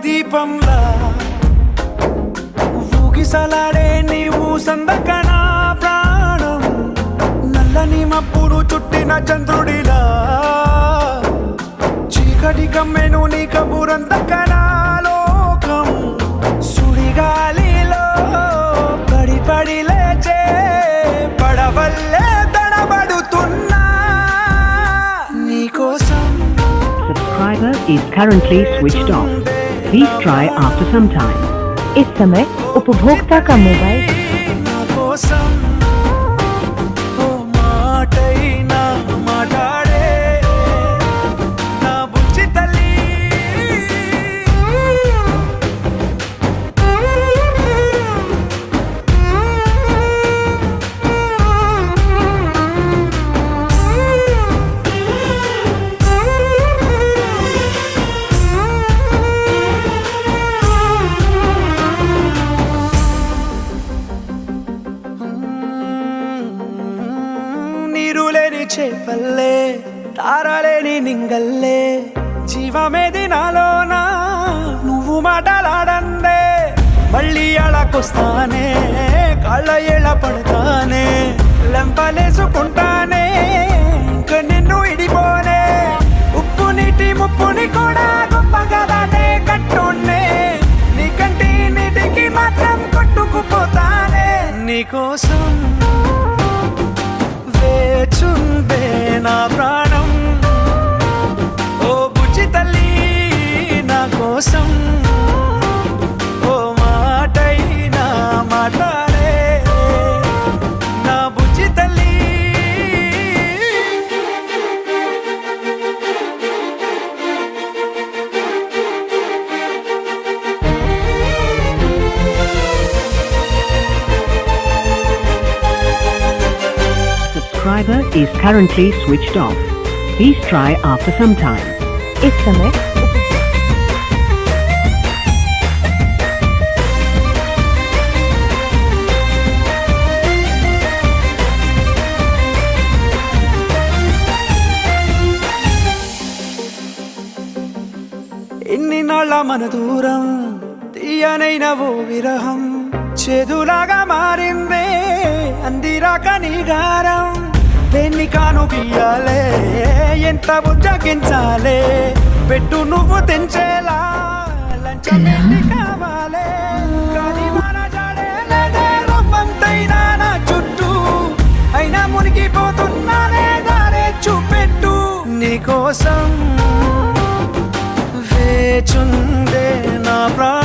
దీపంలా ఊగిసలాడే నీవు సందకన ప్రాణం నల్లని మబ్బును చుట్టిన చంద్రుడిలా చీకటి కమ్మెను నీ కబురందకన లోకం సుడిగాలిలో పడి పడి లేచే పడవల్లే తడబడుతున్నా నీకోసం. Subscriber is currently switched off. Please try after some time. इस समय उपभोक्ता का मोबाइल నా కోసం ఓ మాటైనా మాట్లాడే నా బుజ్జి తల్లి. నీరులేని చేపల్లే తారలేని నింగల్లే జీవమేది నాలోనా నువ్వు మాటలాడందే మళ్ళీ అళకొస్తానే కాళ్ళ ఏళ్ళ పడతానే లెంపలేసుకుంటానే ఇంక నిన్ను ఇడిపోనే ఉప్పు నీటి ముప్పుని కూడా గొప్పగా దాటే కట్టున్నే నీ కంటి నీటికి మాత్రం కొట్టుకుపోతానే నీకోసం వేచుందే నా ప్రాణం ఓ బుజ్జి తల్లి నా కోసం ఓ మాటైనా మాట్లాడే నా బుజ్జి తల్లి. Subscriber is currently switched off. Please try after some time. इस समय ఎన్ని నాళ్ళ మన దూరం తీయనైన ఓ విరహం చేదులాగా మారిందే అందిరాక నీ గారం దేన్ని కాను బియ్యాలే ఎంత బుజ్జగించాలే పెట్టు నువ్వు తెంచేలా లంచమేంటి కావాలే కానీ మన జాడే లేదే రవ్వంతైనా నా చుట్టూ అయినా మునిగిపోతున్నానే దారే చూపెట్టు నీకోసం వేచుందే నా ప్రాణం